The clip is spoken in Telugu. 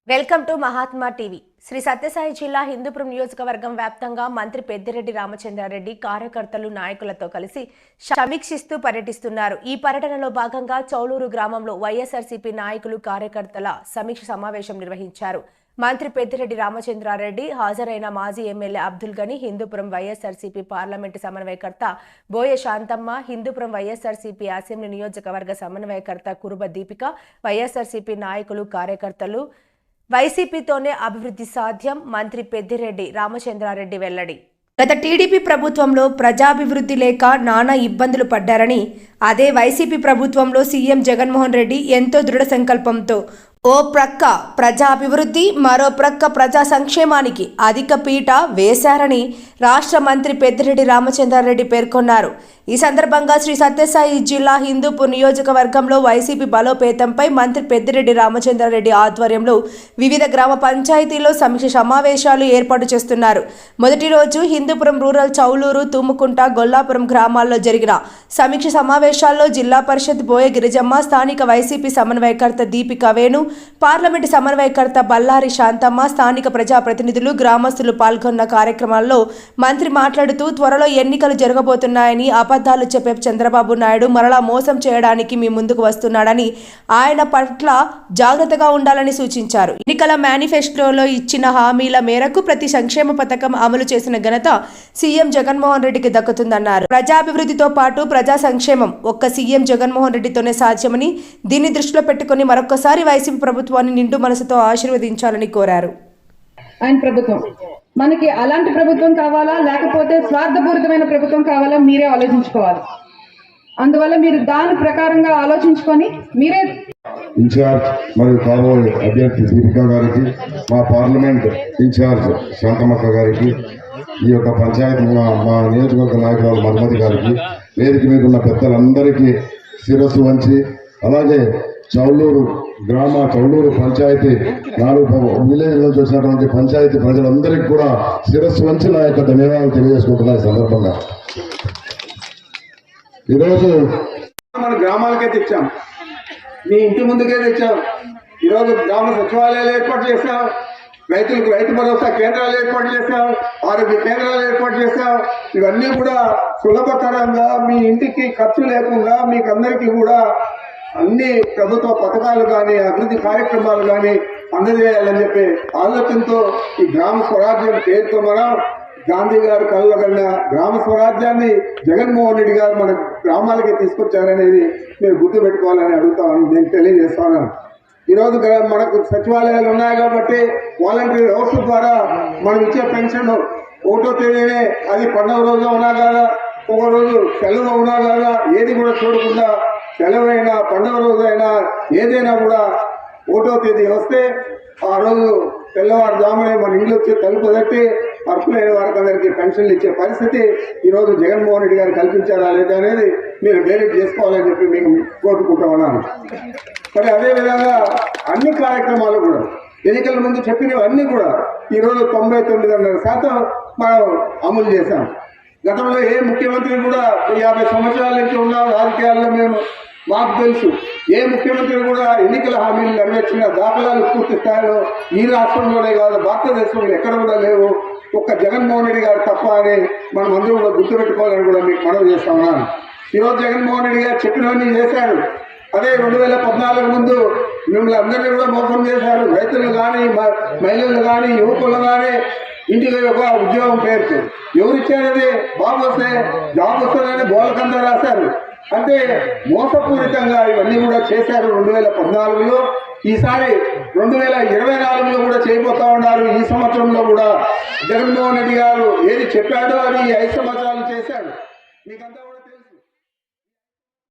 Welcome to Mahatma TV. Sri Sathya Sai జిల్లా హిందూపురం నియోజకవర్గం వ్యాప్తంగా మంత్రి పెద్దిరెడ్డి రామచంద్రారెడ్డి కార్యకర్తలు నాయకులతో కలిసి సమీక్షిస్తూ పర్యటిస్తున్నారు. ఈ పర్యటనలో భాగంగా చౌలూరు గ్రామంలో వైఎస్ఆర్సీపీ నాయకులు కార్యకర్తల సమీక్ష సమావేశం నిర్వహించారు. మంత్రి పెద్దిరెడ్డి రామచంద్రారెడ్డి హాజరైన మాజీ ఎమ్మెల్యే అబ్దుల్ గని, హిందూపురం వైఎస్ఆర్సీపీ పార్లమెంటు సమన్వయకర్త బోయ శాంతమ్మ, హిందూపురం వైఎస్ఆర్సీపీ అసెంబ్లీ నియోజకవర్గ సమన్వయకర్త కురుబ దీపిక, వైఎస్ఆర్సీపీ నాయకులు కార్యకర్తలు వైసీపీతోనే అభివృద్ధి సాధ్యం, మంత్రి పెద్దిరెడ్డి రామచంద్రారెడ్డి వెల్లడి. గత టీడీపీ ప్రభుత్వంలో ప్రజాభివృద్ధి లేక నానా ఇబ్బందులు పడ్డారని, అదే వైసీపీ ప్రభుత్వంలో సీఎం జగన్మోహన్ రెడ్డి ఎంతో దృఢ సంకల్పంతో ఓ ప్రక్క ప్రజా అభివృద్ధి, మరో ప్రక్క ప్రజా సంక్షేమానికి అధిక పీట వేశారని రాష్ట్ర మంత్రి పెద్దిరెడ్డి రామచంద్రారెడ్డి పేర్కొన్నారు. ఈ సందర్భంగా శ్రీ సత్యసాయి జిల్లా హిందూపూర్ నియోజకవర్గంలో వైసీపీ బలోపేతంపై మంత్రి పెద్దిరెడ్డి రామచంద్రారెడ్డి ఆధ్వర్యంలో వివిధ గ్రామ పంచాయతీల్లో సమీక్ష సమావేశాలు ఏర్పాటు చేస్తున్నారు. మొదటి రోజు హిందూపురం రూరల్ చౌలూరు, తుమ్ముకుంట, గొల్లాపురం గ్రామాల్లో జరిగిన సమీక్ష సమావేశాల్లో జిల్లా పరిషత్ బోయ గిరిజమ్మ, స్థానిక వైసీపీ సమన్వయకర్త దీపిక వేణు, పార్లమెంటు సమన్వయకర్త బల్లారి శాంతమ్మ, స్థానిక ప్రజాప్రతినిధులు, గ్రామస్తులు పాల్గొన్న కార్యక్రమాల్లో మంత్రి మాట్లాడుతూ త్వరలో ఎన్నికలు జరగబోతున్నాయని, అబద్ధాలు చెప్పే చంద్రబాబు నాయుడు మరలా మోసం చేయడానికి మీ ముందుకు వస్తున్నాడని, ఆయన పట్ల జాగ్రత్తగా ఉండాలని సూచించారు. ఎన్నికల మేనిఫెస్టోలో ఇచ్చిన హామీల మేరకు ప్రతి సంక్షేమ పథకం అమలు చేసిన ఘనత సీఎం జగన్మోహన్ రెడ్డికి దక్కుతుందన్నారు. ప్రజాభివృద్ధితో పాటు ప్రజా సంక్షేమం ఒక్క సీఎం జగన్మోహన్ రెడ్డితోనే సాధ్యమని, దీన్ని దృష్టిలో పెట్టుకుని మరొకసారి వైసీపీ ప్రభుత్వాన్ని నిండు మనసుతో ఆశీర్వదించాలని కోరారు. ఆయన ప్రభుత్వం మనకి అలాంటి ప్రభుత్వం కావాలా, లేకపోతే స్వార్థపూరితమైన ప్రభుత్వం కావాలా, మీరే ఆలోచించుకోవాలి. అందువల్ల మీరు దాని ప్రకారంగా ఆలోచించుకొని మీరే ఇన్ఛార్జ్ మరియు కాబోయే అభ్యర్థి దీపికా గారికి, మా పార్లమెంట్ ఇన్ఛార్జ్ శాంతమ్మక్క గారికి, ఈ యొక్క పంచాయతీ మా నియోజకవర్గ నాయకురాలు మధుమతి గారికి, వేదిక మీద ఉన్న పెద్దలందరికీ శిరస్సు వంచి, అలాగే చౌలూరు పంచాయతీ 4 విలేజ్ నుంచి వచ్చినటువంటి పంచాయతీ ప్రజలందరికీ కూడా శిరస్సు వంచి నా యొక్క ధన్యవాదాలు తెలియజేసుకుంటున్నా. ఈ సందర్భంగా ఈరోజు మన గ్రామాలకే తెచ్చాం, మీ ఇంటి ముందుకే తెచ్చాం. ఈరోజు గ్రామ సచివాలయాలు ఏర్పాటు చేశాం, రైతులకు రైతు భరోసా కేంద్రాలు ఏర్పాటు చేశాం, ఆరోగ్య కేంద్రాలు ఏర్పాటు చేశాం. ఇవన్నీ కూడా సులభతరంగా మీ ఇంటికి ఖర్చు లేకుండా మీకు అందరికీ కూడా అన్ని ప్రభుత్వ పథకాలు కానీ అభివృద్ధి కార్యక్రమాలు కానీ అందజేయాలని చెప్పి ఆలోచనతో ఈ గ్రామ స్వరాజ్యం పేరుతో మనం గాంధీ గారు కలగన్న గ్రామ స్వరాజ్యాన్ని జగన్మోహన్ రెడ్డి గారు మన గ్రామాలకి తీసుకొచ్చారనేది మీరు గుర్తుపెట్టుకోవాలని అడుగుతామని నేను తెలియజేస్తాను. ఈరోజు మనకు సచివాలయాలు ఉన్నాయి కాబట్టి వాలంటరీ వ్యవస్థ ద్వారా మనం ఇచ్చే పెన్షన్ 1వ తేదీనే, అది పండుగ రోజు ఉన్నా కదా, ఒక రోజు సెలవు ఉన్నా కదా, ఏది కూడా చూడకుండా సెలవైనా పండుగ రోజు అయినా ఏదైనా కూడా 1వ తేదీ వస్తే ఆ రోజు తెల్లవారుజామునే మన ఇంట్లో వచ్చి తలుపు తట్టి అర్హులైన వారికి అందరికీ పెన్షన్లు ఇచ్చే పరిస్థితి ఈరోజు జగన్మోహన్ రెడ్డి గారు కల్పించారా లేదా అనేది మీరు వేరేట్ చేసుకోవాలని చెప్పి మేము కోరుకుంటా ఉన్నాను. మరి అదేవిధంగా అన్ని కార్యక్రమాలు కూడా ఎన్నికల ముందు చెప్పినవన్నీ కూడా ఈరోజు 99.5% మనం అమలు చేశాం. గతంలో ఏ ముఖ్యమంత్రి కూడా 50 సంవత్సరాల నుంచి ఉన్న రాజకీయాల్లో మాకు తెలుసు, ఏ ముఖ్యమంత్రి కూడా ఎన్నికల హామీలు నెరవేర్చిన దాఖలాలు పూర్తి స్థాయిలో ఈ రాష్ట్రంలోనే కాదు భారతదేశంలో ఎక్కడ కూడా లేవు, ఒక్క జగన్మోహన్ రెడ్డి గారు తప్ప అని మనం అందరూ కూడా గుర్తుపెట్టుకోవాలని కూడా మీకు మనవి చేస్తా ఉన్నాను. ఈరోజు జగన్మోహన్ రెడ్డి గారు చెప్పినవన్నీ చేశారు. అదే 2014 ముందు మిమ్మల్ని అందరినీ కూడా మోసం చేశారు. రైతులు కానీ, మహిళలు కానీ, యువకులు కానీ ఇంటికి ఒక ఉద్యోగం పేరుతో ఎవరిచ్చారని బాబు వస్తే జాబ్ వస్తుందని బోలకంద రాశారు. అంటే మోసపూరితంగా ఇవన్నీ కూడా చేశారు 2014లో. ఈసారి 2024లో కూడా చేయబోతా ఉన్నారు. ఈ సంవత్సరంలో కూడా జగన్మోహన్ రెడ్డి గారు ఏది చెప్పాడో అది 5 సంవత్సరాలు చేశాడు. మీకంతా